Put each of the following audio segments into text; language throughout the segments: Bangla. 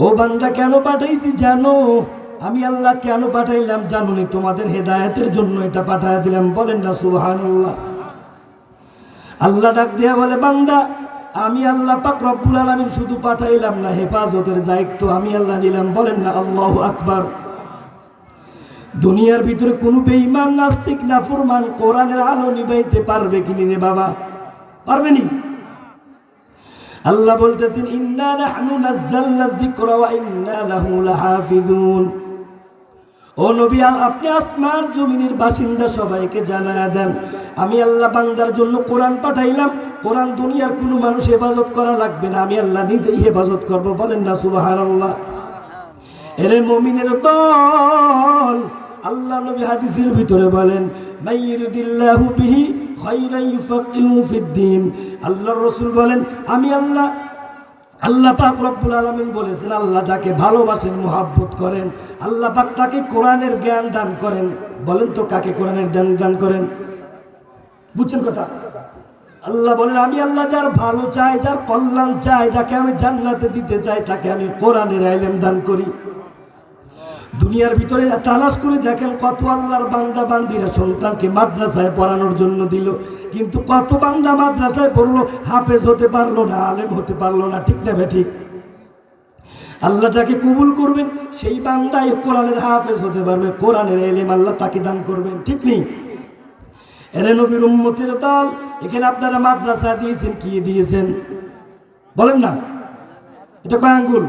ও বান্দা কেন পাঠাইছি জানো? আমি আল্লাহ কেন পাঠাইলাম জানো নি? তোমাদের হেদায়েতের জন্য এটা পাঠায় দিলাম। বলেন না সুবহানাল্লাহ। আল্লাহ ডাক দিয়া বলে, বান্দা আমি আল্লাহ পাক রব্বুল আলামিন শুধু পাঠাইলাম না, হেফাজতের দায়িত্ব আমি আল্লাহ নিলাম। বলেন না আল্লাহু আকবার। দুনিয়ার ভিতরে কোনো বেঈমান নাস্তিক নাফরমান কোরআনের আলো নিভাইতে পারবে কিনি রে বাবা? পারবেনি। আল্লাহ বলতেছেন, ইন্না নাহনু নাযালনা যিকরা ওয়া ইন্না লাহু লাহাফিজুন। ও নবী, আপনি আসমান জমিনের বাসিন্দা সবাইকে জানায়া দেন, আমি আল্লাহ বান্দার জন্য কোরআন পাঠাইলাম। কোরআন দুনিয়ার কোনো মানুষ হেফাজত করা লাগবে না, আমি আল্লাহ নিজেই হেফাজত করব। বলেন না সুবহানাল্লাহ। এরে মুমিনের দল, আল্লাহ নবী হাদিসের ভিতরে বলেন, মাইয়ুরিদিল্লাহু বিহি খায়রান ইউফাক্কিহু ফিদ্দিন। আল্লাহর রাসূল বলেন, আমি আল্লাহ পাক রব্বুল আলামিন বলেছেন, আল্লাহ যাকে ভালোবাসেন, মুহাব্বত করেন, আল্লাহ পাক তাকে কোরআনের জ্ঞান দান করেন। বলেন তো কাকে কোরআনের জ্ঞান দান করেন? বুঝছেন কথা? আল্লাহ বলেন, আমি আল্লাহ যার ভালো চাই, যার কল্যাণ চাই, যাকে আমি জান্নাতে দিতে চাই, তাকে আমি কোরআনের ইলম দান করি। দুনিয়ার ভিতরে তালাশ করে দেখেন কত আল্লাহর বান্দা বান্দিরা সন্তানকে মাদ্রাসায় পড়ানোর জন্য দিল, কিন্তু কত বান্দা মাদ্রাসায় পড়লো, হাফেজ হতে পারলো না, আলেম হতে পারলো না। ঠিক না ঠিক? আল্লাহ যাকে কবুল করবেন সেই বান্দাই কোরআনের হাফেজ হতে পারবে, কোরআনের ইলম আল্লাহ তাকে দান করবেন। ঠিক নেই? এরে নবীর উম্মতের দল, এখানে আপনারা মাদ্রাসা দিয়েছেন, কি দিয়েছেন বলেন না? এটা কয় আঙ্গুল?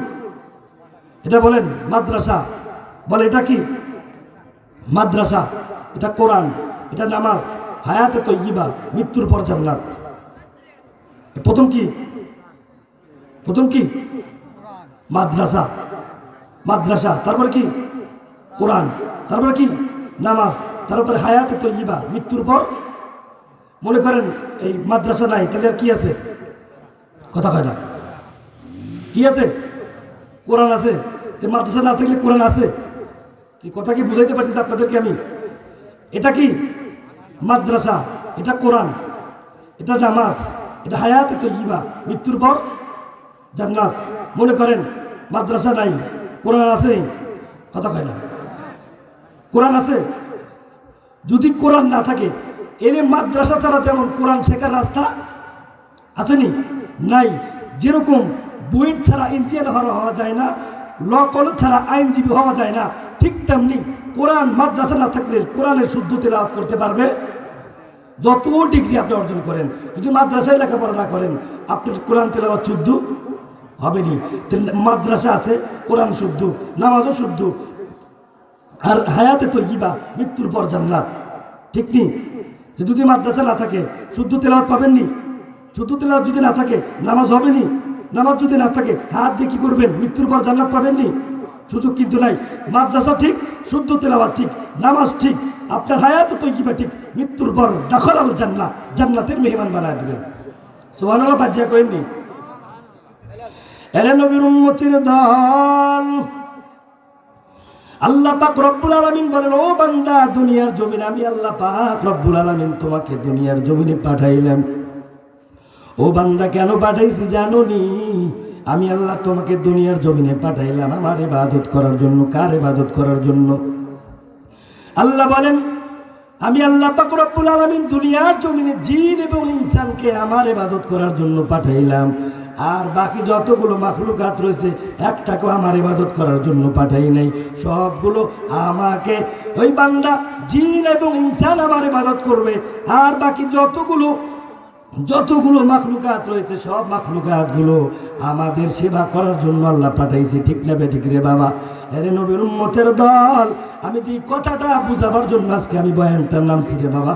এটা বলেন মাদ্রাসা। বলে এটা কি? মাদ্রাসা। এটা কোরআন, এটা নামাজ, হায়াতে তয়্যিবা, মৃত্যুর পর জান্নাত। প্রথম কি? প্রথম কি? মাদ্রাসা। মাদ্রাসা, তারপরে কি? কোরআন, তারপরে কি? নামাজ, তারপরে হায়াতে তয়্যিবা, মৃত্যুর পর। মনে করেন এই মাদ্রাসা নাই, তাহলে আর কি আছে? কথা কয় না। কি আছে? কোরআন আছে। তো মাদ্রাসা না থাকলে কোরআন আছে? কি কথা কি বুঝাইতে পারতেছি আপনাদেরকে আমি? এটা কি? মাদ্রাসা, এটা কোরআন, এটা নামাজ, এটা হায়াতে তয়্যিবা, মৃত্যুর পর জান্নাত। মনে করেন মাদ্রাসা নাই, কোরআন আছে? কথা কয় না। কোরআন আছে। যদি কোরআন না থাকে, এলে মাদ্রাসা ছাড়া যেমন কোরআন শেখার রাস্তা আসেনি? নাই। যেরকম বুয়েট ছাড়া ইঞ্জিনিয়ার হওয়া যায় না, ল কলেজ ছাড়া আইনজীবী হওয়া যায় না, ঠিক তেমনি কোরআন মাদ্রাসা না থাকলে কোরআনের শুদ্ধ তেলাওয়াত করতে পারবে যত ডিগ্রি আপনি অর্জন করেন, যদি মাদ্রাসায় লেখাপড়া না করেন আপনি কোরআন তেলাওয়াত শুদ্ধ হবেনি। মাদ্রাসা আছে, কোরআন শুদ্ধ, নামাজও শুদ্ধ, আর হায়াতে তয়্যিবা, মৃত্যুর পর জান্নাত। ঠিক নেই? যে যদি মাদ্রাসা না থাকে শুদ্ধ তেলাওয়াত পাবেননি। শুদ্ধ তেলাওয়াত যদি না থাকে নামাজ হবেনি। নামাজ যদি না থাকে হাত দিয়ে কি করবেন? মৃত্যুর পর জান্নাত পাবেননি। সুযোগ কিন্তু নাই। মাদ্রাসা ঠিক, শুদ্ধ তেলাওয়াত ঠিক, নামাজ ঠিক, আপনার হায়াত তয়্যিবা ঠিক, মৃত্যুর পর দাখালাল জান্নাহ, জান্নাতের মেহমান বানায় দিবেন। সুবহানাল্লাহ। বাজিয়া কইনি? এরে নবীর উম্মতের দল, আল্লাহ পাক রব্বুল আলামিন বলেন, ও বান্দা, দুনিয়ার জমিনে আমি আল্লাহ পাক রব্বুল আলামিন তোমাকে দুনিয়ার জমিনে পাঠাইলাম। ও বান্দা কেন পাঠাইছি জানো নি? আমি আল্লাহ তোমাকে দুনিয়ার জমিনে পাঠাইলাম আমার ইবাদত করার জন্য। কার ইবাদত করার জন্য? আল্লাহ বলেন, আমি আল্লাহ পাক রব্বুল আলামিন দুনিয়ার জমিনে জিন এবং ইনসানকে আমার ইবাদত করার জন্য পাঠাইলাম। আর বাকি যতগুলো মাখলুকাত রয়েছে একটাকেও আমার ইবাদত করার জন্য পাঠাই নাই। সবগুলো আমাকে, ওই বান্দা জিন এবং ইনসান আমার ইবাদত করবে। আর বাকি যতগুলো মাখলুকাত রয়েছে সব মাখলুকাতগুলো আমাদের সেবা করার জন্য আল্লাহ পাঠাইছে। ঠিক না বেঠিক রে বাবা? এরে নবীর উম্মতের দল, আমি যে কথাটা বুঝাবার জন্য আজকে আমি বয়ানটার নামছি রে বাবা।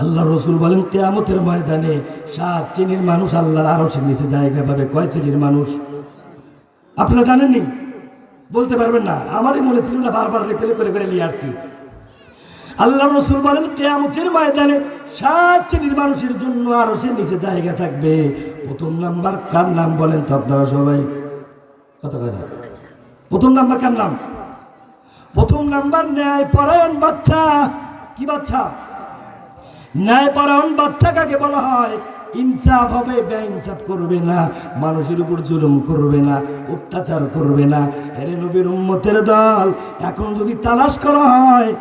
আল্লাহ রসুল বলেন, কিয়ামতের ময়দানে 7 শ্রেণীর মানুষ আল্লাহর আরশের নিচে জায়গা পাবে। কয় শ্রেণীর মানুষ আপনারা জানেননি? বলতে পারবেন না? আমারই মনে ছিল না, বারবার রিপ্লে করে করে নিয়ে আসছি। আল্লাহ রসুল বলেন, কিয়ামতের ময়দানে 7 শ্রেণীর মানুষের জন্য আরশের নিচে জায়গা থাকবে। প্রথম নাম্বার কার নাম বলেন তো আপনারা সবাই? কথা বলেন। প্রথম নাম্বার কার নাম? প্রথম নাম্বার ন্যায়পরায়ণ বাচ্চা। কি বাচ্চা? ন্যায়পরায়ণ বাচ্চা কাকে বলা হয়? ইনসাফ হবে, বেইনসাফ করবে না, মানুষের উপর জুলুম করবে না, অত্যাচার করবে না। এরে নবীর উম্মতের দল, এখন যদি তালাশ করা হয়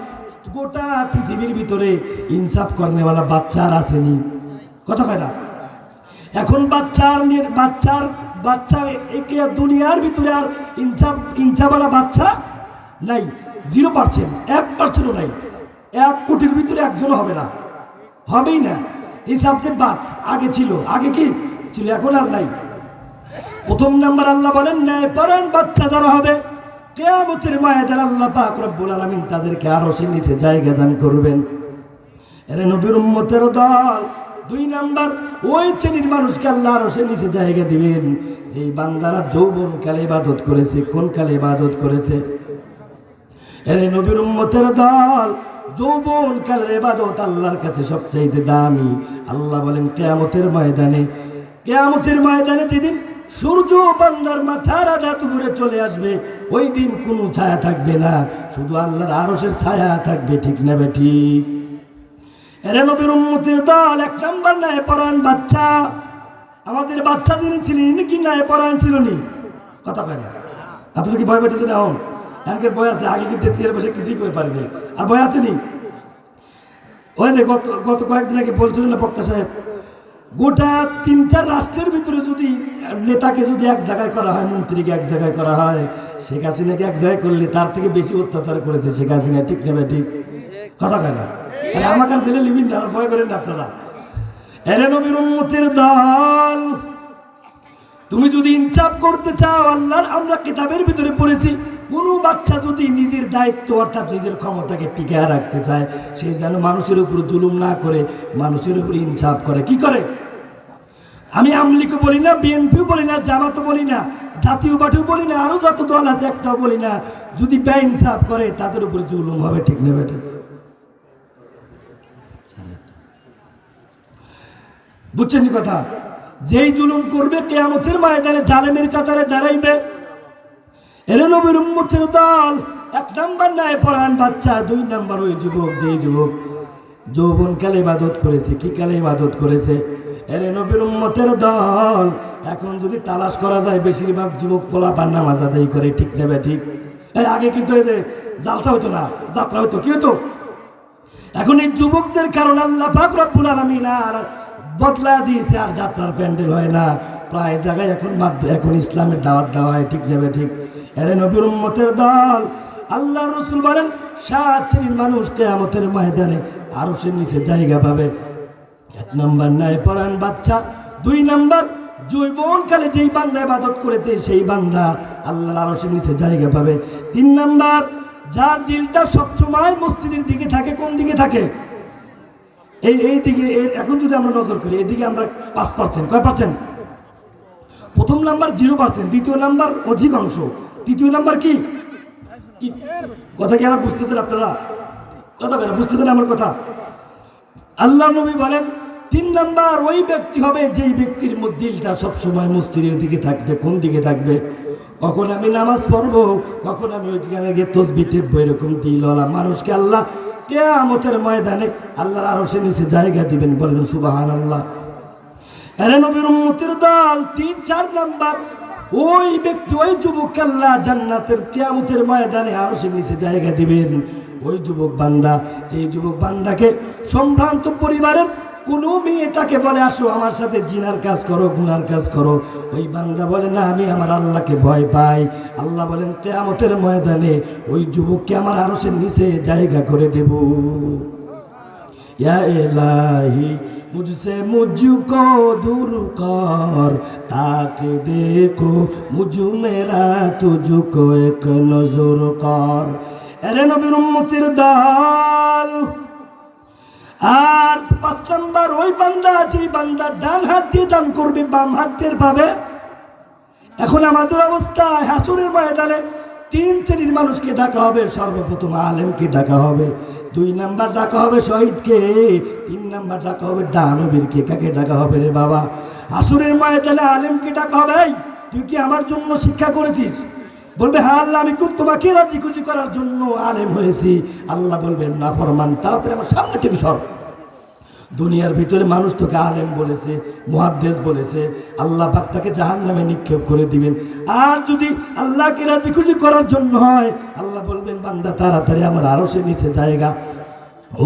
গোটা পৃথিবীর ভিতরে ইনসাফ করনেওয়ালা বাচ্চা আর আসেনি, কথা হয় না। এখন বাচ্চা একে দুনিয়ার ভিতরে আর ইনসাফওয়ালা বাচ্চা নাই, 0%, 1%ও নাই। 1 কোটির ভিতরে একজনও হবে না, হবেই না। এই সাবজেক্ট বাদ, আগে ছিল, আগে কি ছিল, এখন আর নাই। প্রথম নাম্বার আল্লাহ বলেন ন্যায়পরায়ণ বাচ্চা যারা হবে কিয়ামতের ময়দানে আল্লাহ পাক রব্বুল আলামিন তাদেরকে আরশের নিচে জায়গা দান করবেন। এরে নবীর উম্মতের দল, 2 নাম্বার ওই শ্রেণীর মানুষকে আল্লাহ আরশের নিচে জায়গা দিবেন যেই বান্দারা যৌবনকালে ইবাদত করেছে। কোন কালে ইবাদত করেছে? এরে নবীর উম্মতের দল, যৌবনকালের ইবাদত আল্লাহর কাছে সবচাইতে দামি। আল্লাহ বলেন কিয়ামতের ময়দানে যেদিন সূর্য বান্দার মাথার আঘাত উপরে চলে আসবে, ওই দিন কোনো ছায়া থাকবে না, শুধু আল্লাহর আরশের ছায়া থাকবে। ঠিক না ঠিক? এরে নবীর উম্মতের দল, 1 নাম্বার ন্যায়পরায়ণ বাচ্চা। আমাদের বাচ্চা যিনি ছিলেন কি ন্যায়পরায়ণ ছিল নি? কথা কয় না। আপনার কি ভয় পেতেছেন? এখন এনকের ভয় আছে, আগে কিন্তু চেয়ার বসে কিছুই করে পারিনি। আর ভয় আছে নি? ওই যে গত কয়েকদিন আগে বলছিলেন না বক্তা সাহেব, গোটা 3-4 রাষ্ট্রের ভিতরে যদি নেতাকে যদি এক জায়গায় করা হয়, মন্ত্রীকে এক জায়গায় করা হয়, শেখ হাসিনাকে এক জায়গায় করলে তার থেকে বেশি অত্যাচার করেছে শেখ হাসিনা। ঠিক না ঠিক? কথা কয় না। আরে আমাকে ছেলে লিবিন না, ভয় করেন না আপনারা। এরে নবীর উম্মতের দল, তুমি যদি ইনসাফ করতে চাও, আল্লাহর আমরা কিতাবের ভিতরে পড়েছি, কোনো বাচ্চা যদি নিজের দায়িত্ব অর্থাৎ নিজের ক্ষমতাকে টিকিয়ে রাখতে চায়, সে যেন মানুষের উপর জুলুম না করে, মানুষের উপর ইনসাফ করে। কি করে? আমি আমলিকে বলি না, বিএনপিও বলি না, জামাতও বলি না, জাতীয় পার্টিও বলি না, আরো যত দল আছে একটাও বলি না, যদি বেইনসাফ করে তাদের উপর জুলুম হবে। ঠিক না বেটা? বুঝছেন কথা? যেই জুলুম করবে কিয়ামতের ময়দানে জালেমের কাতারে দাঁড়াইবে। এরে নবীর উম্মতের দল, 1 নাম্বার ন্যায়পরায়ণ বাচ্চা, 2 নাম্বার ওই যুবক যেই যুবক যৌবনকালে ইবাদত করেছে। কি কালে ইবাদত করেছে? এরে নবীর উম্মতের দল, এখন যদি তালাশ করা যায় বেশিরভাগ যুবক পোলাপান নামাজ আদায় করে। ঠিক না ঠিক? আগে কিন্তু এই যে জালসা হতো না, যাত্রা হতো, কি হতো? এখন এই যুবকদের কারণে আল্লাহ পাক রব্বুল আলামিন আর বদলা দিয়েছে, আর যাত্রার প্যান্ডেল হয় না প্রায় জায়গায়। এখন ইসলামের দাওয়াত দেওয়া হয়। ঠিক না ঠিক? এরে নবীর উম্মতের দল, আল্লাহ রাসূল বলেন 7 শ্রেণীর মানুষ কিয়ামতের ময়দানে আরশের নিচে জায়গা পাবে। 1 নাম্বার ন্যায়পরায়ণ বাচ্চা, 2 নাম্বার যৌবনকালে যেই বান্দা ইবাদত করেছে সেই বান্দা আল্লাহর আরশের নিচে জায়গা পাবে। 3 নাম্বার যার দিলটা সবসময় মসজিদের দিকে থাকে। কোন দিকে থাকে? এই দিকে। এখন যদি আমরা নজর করি, এদিকে আমরা 5%। কয় পার্সেন্ট? প্রথম নাম্বার 0%, দ্বিতীয় নাম্বার অধিকাংশ, তৃতীয় নাম্বার কি? কথা কি আমার বুঝতেছেন আপনারা? কথা কেন বুঝতেছেন আমার কথা? আল্লাহ নবী বলেন 3 নাম্বার ওই ব্যক্তি হবে যেই ব্যক্তির দিলটা সবসময় মসজিদের দিকে থাকবে। কোন দিকে থাকবে? কখন আমি নামাজ পড়বো, কখন আমি ওইখানে গিয়ে তসবিহ টেপবো, এরকম দিলওয়ালা মানুষকে আল্লাহ কিয়ামতের ময়দানে আল্লাহর আরশের নিচে জায়গা দিবেন। বলেন সুবহানাল্লাহ। এরে নবীর উম্মতের দল, 3-4 নাম্বার ওই ব্যক্তি, ওই যুবক আল্লাহ জান্নাতের কিয়ামতের ময়দানে আরশের নিচে জায়গা দিবেন। ওই যুবক বান্দা, যে যুবক বান্দাকে সম্ভ্রান্ত পরিবারের কোনো মেয়ে তাকে বলে আসো আমার সাথে জিনার কাজ করো, গুনার কাজ করো, ওই বান্দা বলে না, আমি আমার আল্লাহকে ভয় পাই। আল্লাহ বলেন কিয়ামতের ময়দানে ওই যুবককে আমার আরশের নিচে জায়গা করে দেব। ইয়া ইলাহি मुझसे मुझको दूर कर, ताकि देखो मुझ मेरा तुझको एक नजर कर। এরে নবীর উম্মতের দল, আর 5 নাম্বার ওই বান্দা, যে বান্দা ডান হাত দিয়ে দান করবে, বাম হাত দিয়ে পাবে। এখন আমাদের অবস্থা, হাসরের ময়দানে 3 শ্রেণীর মানুষকে ডাকা হবে। সর্বপ্রথম আলেমকে ডাকা হবে, 2 নাম্বার ডাকা হবে শহীদকে, 3 নাম্বার ডাকা হবে দানবীরকে। কাকে ডাকা হবে রে বাবা? হাসরের ময়দানে আলেমকে ডাকা হবে। তুই কি আমার জন্য শিক্ষা করেছিস? বলবে হ্যাঁ আল্লাহ, আমি তোমাকে রাজি খুশি করার জন্য আলেম হয়েছি। আল্লাহ বলবেন না ফরমান, তাড়াতাড়ি আমার সামনে থেকে সর। দুনিয়ার ভিতরে মানুষ তোকে আলেম বলেছে, মুহাদ্দিস বলেছে, আল্লাহ পাক তাকে জাহান্নামে নিক্ষেপ করে দিবেন। আর যদি আল্লাহকে রাজি খুশি করার জন্য হয়, আল্লাহ বলবেন বান্দা তাড়াতাড়ি আমার আরশের নিচে জায়গা,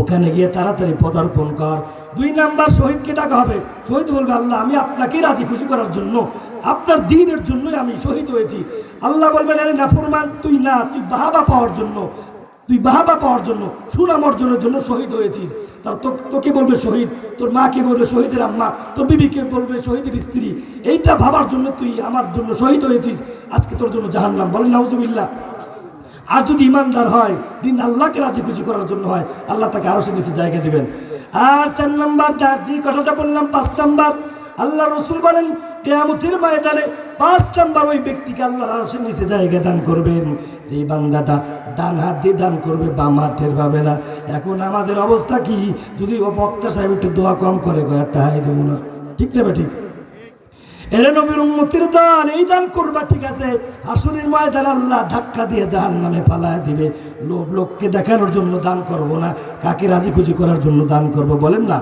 ওখানে গিয়ে তাড়াতাড়ি পদার্পণ কর। 2 নাম্বার শহীদকে ডাকা হবে। শহীদ বলবে আল্লাহ আমি আপনাকে রাজি খুশি করার জন্য, আপনার দ্বীনের জন্যই আমি শহীদ হয়েছি। আল্লাহ বলবেন আরে নাফরমান তুই না, তুই বাহাবা পাওয়ার জন্য, তুই বাহাবা পাওয়ার জন্য, সুনাম অর্জনের জন্য শহীদ হয়েছিস। তার তোকে বলবে শহীদ, তোর মাকে বলবে শহীদের আম্মা, তোর বিবিকে বলবে শহীদের স্ত্রী। এইটা ভাবার জন্য তুই আমার জন্য শহীদ হয়েছিস, আজকে তোর জন্য জাহান্নাম। বলেন নাউজুবিল্লাহ। আর যদি ইমানদার হয়, দিন আল্লাহকে রাজি খুশি করার জন্য হয়, আল্লাহ তাকে আরশের নিচে জায়গা দিবেন। আর 4 নাম্বার যে কথাটা বললাম, 5 নাম্বার আল্লাহ রসুল বলেন কিয়ামতের ময়দানে 5 নাম্বার ওই ব্যক্তিকে আল্লাহর আরশের নিচে জায়গা দান করবেন, যেই বান্দাটা ডান হাত দিয়ে দান করবে, বাম হাতের পাবে না। এখন আমাদের অবস্থা কি? যদি ও বক্তা সাহেব একটু দোয়া কম করে একটা হাই দেবো না, ঠিক না ঠিক? এরে নবীর উম্মতের দল, এই দান করবা ঠিক আছে, হাসরের ময়দানে আল্লাহ ধাক্কা দিয়ে জাহান্নামে পালায় দিবে। লোককে দেখানোর জন্য দান করব না, কাকে রাজি খুশি করার জন্য দান করব, বলেন না?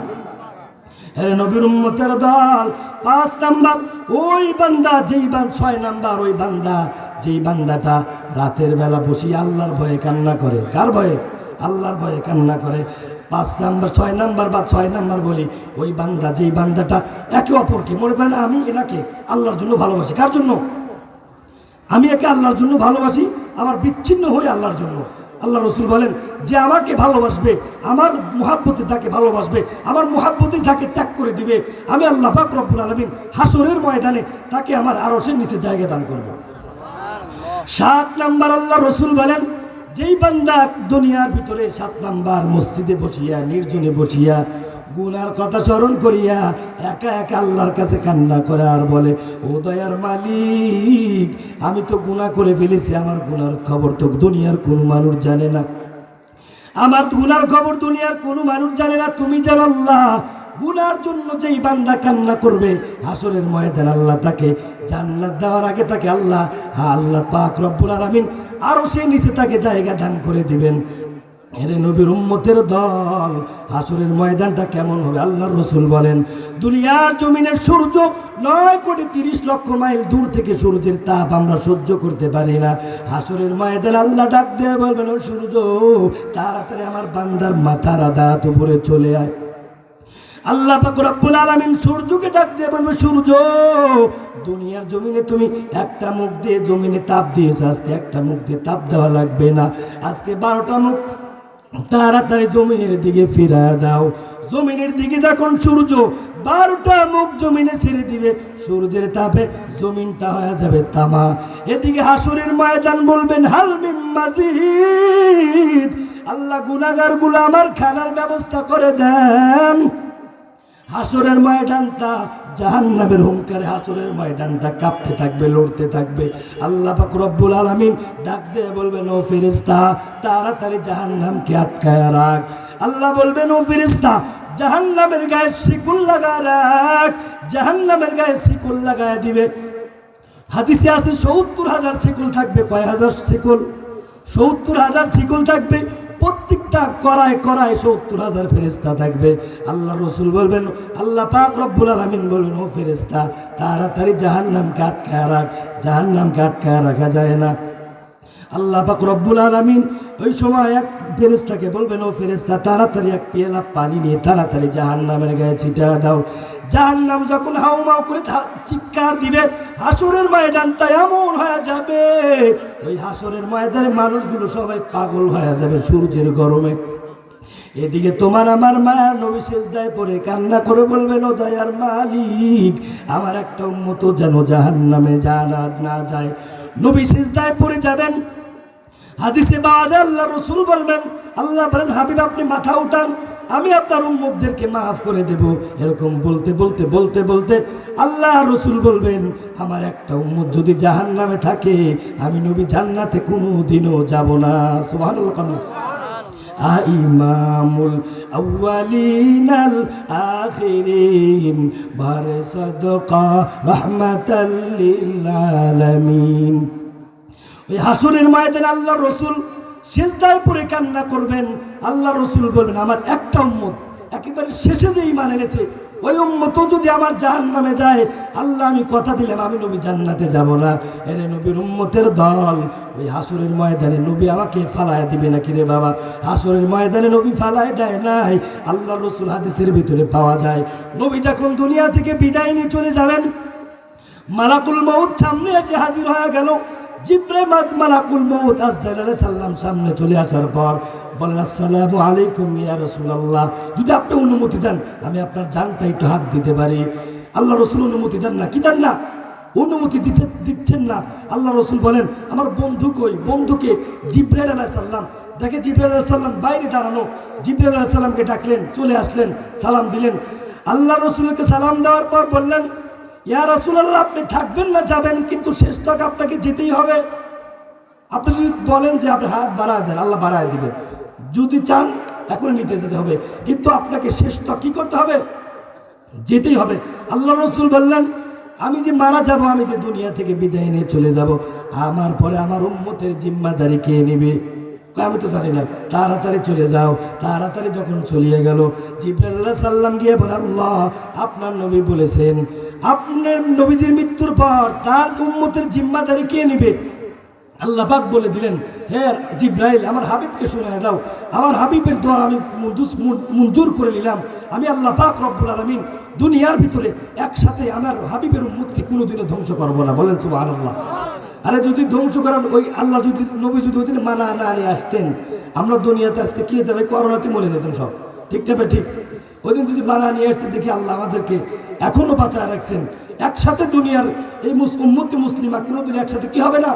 এরে নবীর উম্মতের দল, 5 নাম্বার ওই বান্দা, 6 নাম্বার ওই বান্দা, যেই বান্দাটা রাতের বেলা বসে আল্লাহর ভয়ে কান্না করে। কার ভয়ে? আল্লাহর ভয়ে কান্না করে। 5 নাম্বার 6 নাম্বার বা 6 নাম্বার বলি, ওই বান্দা, যেই বান্দাটা একে অপরকে মনে করেন আমি এনাকে আল্লাহর জন্য ভালোবাসি। কার জন্য? আমি একে আল্লাহর জন্য ভালোবাসি, আমার বিচ্ছিন্ন হয়ে আল্লাহর জন্য। আল্লাহ রসুল বলেন যে আমাকে ভালোবাসবে, আমার মুহাব্বতে যাকে ভালোবাসবে, আমার মুহাব্বতে যাকে ত্যাগ করে দিবে, আমি আল্লাহ পাক রব্বুল আলামিন হাসরের ময়দানে তাকে আমার আরশের নিচে জায়গা দান করব। 7 নাম্বার আল্লাহ রসুল বলেন যেই বান্দা দুনিয়ার ভিতরে 7 নাম্বার মসজিদে বসিয়া, নির্জনে বসিয়া গুনার কথা স্মরণ করিয়া একা একা আল্লাহর কাছে কান্না করে আর বলে ও দয়ার মালিক, আমি তো গুনাহ করে ফেলেছি, আমার গুনার খবর তো দুনিয়ার কোনো মানুষ জানে না, আমার গুনার খবর দুনিয়ার কোনো মানুষ জানে না, তুমি জানো আল্লাহ। গুনার জন্য যেই বান্দা কান্না করবে, হাসরের ময়দানে আল্লাহ তাকে জান্নাত দেওয়ার আগে তাকে আল্লাহ পাক রব্বুল আলামিন আরশের নিচে তাকে জায়গা দান করে দিবেন। এরে নবীর উম্মতের দল, হাসরের ময়দানটা কেমন হবে? আল্লাহর রাসূল বলেন দুনিয়ার জমিনের সূর্য 9,30,00,000 মাইল দূর থেকে সূর্যের তাপ আমরা সহ্য করতে পারি না। হাসরের ময়দানে আল্লাহ ডাক দিয়ে বলবেন ও সূর্য, তাড়াতাড়ি আমার বান্দার মাথার আদাত উপরে চলে আয়। আল্লাহ পাক রব্বুল আলামিন সূর্যকে ডাক দিয়ে বলবে সূর্য, দুনিয়ার জমিনে তুমি একটা মুখ দিয়ে জমিনে তাপ দিয়েছো, আজকে একটা মুখ দিয়ে তাপ দেওয়া লাগবে না, আজকে 12টা মুখ তাড়াতাড়ি জমিনের দিকে ফিরা দাও। জমিনের দিকে যখন সূর্য 12টা মুখ জমিনে ছেড়ে দিবে, সূর্যের তাপে জমিনটা হয়ে যাবে তামা। এদিকে হাসরের ময়দান বলবেন হাল মিন মাজিদ, আল্লাহ গুনাহগারগুলো আমার খানার ব্যবস্থা করে দেন। হাসরের ময়দানটা জাহান্নামের হুঙ্কারে হাসরের ময়দানটা কাঁপতে থাকবে, লড়তে থাকবে। আল্লাহ পাক রব্বুল আলামিন ডাক দিয়ে বলবেন ও ফেরেশতা, তাড়াতাড়ি জাহান্নামকে আটকায় রাখ। আল্লাহ বলবেন ও ফেরেশতা, জাহান্নামের গায়ে শিকল লাগায় রাখ। জাহান্নামের গায়ে শিকল লাগায় দিবে। হাদিসে আছে 70,000 শিকল থাকবে। কয় হাজার শিকল? 70,000 শিকল থাকবে। প্রত্যেকটা করায় করায় 70,000 ফেরেশতা থাকবে। আল্লাহ রসুল বলবেন, আল্লাহ পাক রব্বুল আলামিন বলবেন ও ফেরেশতা, তাড়াতাড়ি জাহান্নামকে আটকায় রাখ। জাহান্নামকে আটকায় রাখা যায় না। আল্লাহ পাক রব্বুল আলামিন ওই সময় এক ফেরেশতাকে বলবেন ও ফেরেশতা, তাড়াতাড়ি এক পেয়ালা পানি নিয়ে তাড়াতাড়ি জাহান্নামের গায়ে ছিটা দাও। জাহান্নাম যখন হাউমাউ করে চিৎকার দিবে, হাসরের ময়দানটা এমন হয়ে যাবে, ওই হাসরের ময়দানে মানুষগুলো সবাই পাগল হয়ে যাবে সূর্যের গরমে। এদিকে তোমার আমার মায়া নবী সিজদায় পড়ে কান্না করে বলবেন ও দয়ার মালিক, আমার একটা উম্মত যেন জাহান্নামে জান্নাত না যায়। নবী সিজদায় পড়ে যাবেন। হাদিসে পাওয়া যায় আল্লাহ রসুল বলবেন, আল্লাহ বলেন হাবিব আপনি মাথা উঠান, আমি আপনার উম্মতদেরকে মাফ করে দেব। এরকম বলতে বলতে বলতে বলতে আল্লাহ রসুল বলবেন আমার একটা উম্মত যদি জাহান্নামে থাকে, আমি নবী জান্নাতে কোনোদিনও যাব না। সুবহানাল্লাহ। ইমামুল আউয়ালিনাল আখিরিন বারে সাদকা রাহমাতাল লিল আলামিন। ওই হাসরের ময়দানে আল্লাহ রসুল সিজদায় পড়ে কান্না করবেন। আল্লাহ রসুল বলবেন আমার একটা উম্মত, একেবারে শেষে যে ঈমান এনেছে ওই উম্মত যদি আমার জাহান্নামে যায়, আল্লাহ আমি কথা দিলাম আমি নবী জান্নাতে যাব না। এরে নবীর উম্মতের দল, ওই হাসরের ময়দানে নবী আমাকে ফালায় দিবে নাকি রে বাবা? হাসরের ময়দানে নবী ফালায় দেয় নাই। আল্লাহ রসুল হাদিসের ভিতরে পাওয়া যায়, নবী যখন দুনিয়া থেকে বিদায় নিয়ে চলে যাবেন, মালাকুল মউত সামনে এসে হাজির হয়ে গেল। জিব্রাইল মালাকুল মউত আজরাইল আলাইহিস সালাম সামনে চলে আসার পর বলেন, আসসালামু আলাইকুম ইয়া রাসূলুল্লাহ, যদি আপনি অনুমতি দেন আমি আপনার জানটা একটু হাত দিতে পারি। আল্লাহ রসুল অনুমতি দেন না, কি দেন না? অনুমতি দিচ্ছেন না। আল্লাহ রসুল বলেন, আমার বন্ধু কই? বন্ধুকে? জিব্রাইল আলাইহিস সালাম। দেখে জিব্রাইল আলাইহিস সালাম বাইরে দাঁড়ানো, জিব্রাইল আলাইহিস সালামকে ডাকলেন, চলে আসলেন, সালাম দিলেন। আল্লাহ রসুলকে সালাম দেওয়ার পর বললেন, ইয়া রাসূলুল্লাহ, আপনি থাকবেন না যাবেন, কিন্তু শেষ তক আপনাকে যেতেই হবে। আপনি যদি বলেন যে আপনি হাত বাড়ায় দেন, আল্লাহ বাড়ায় দিবেন। যদি চান এখন নিতে যেতে হবে, কিন্তু আপনাকে শেষ তক কী করতে হবে? যেতেই হবে। আল্লাহ রসুল বললেন, আমি যে মারা যাব, আমি যে দুনিয়া থেকে বিদায় নিয়ে চলে যাব, আমার পরে আমার উম্মতের জিম্মাদারি কে নেবে? আমি তো জানি না। তাড়াতাড়ি চলে যাও। তাড়াতাড়ি যখন চলিয়ে গেল, জিবরাইল আলাইহিস সালাম গিয়ে বলেন, আল্লাহ আপনার নবী বলেছেন আপনার নবীজির মৃত্যুর পর তার উম্মতের জিম্মাদারি কে নেবে? আল্লাহ পাক বলে দিলেন, হে জিবরাইল, আমার হাবিবকে শুনিয়ে দাও। আমার হাবিবের দোয়া আমি মঞ্জুর করে নিলাম। আমি আল্লাহ পাক রব্বুল আলামিন দুনিয়ার ভিতরে একসাথে আমার হাবিবের উম্মতকে কোনোদিনও ধ্বংস করবো না। বলেন সুবহানাল্লাহ। আরে যদি ধ্বংস করার ওই আল্লাহ যদি নবী যদি ওই দিন মানা না নিয়ে আসতেন, আমরা দুনিয়াতে আজকে কি হতে হবে? করোনাতে মরে যেতাম সব। ঠিক না? ঠিক। ওই দিন যদি মানা নিয়ে আসতেন, দেখি আল্লাহ আমাদেরকে এখনও বাঁচায় রাখছেন। একসাথে দুনিয়ার এই উম্মতে মুসলিমা কোনোদিন একসাথে কি হবে না?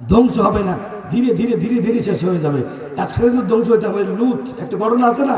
ধ্বংস হবে না। ধীরে ধীরে ধীরে ধীরে শেষ হয়ে যাবে। একসাথে যদি ধ্বংস হইতে হবে, লুত একটা ঘটনা আছে না,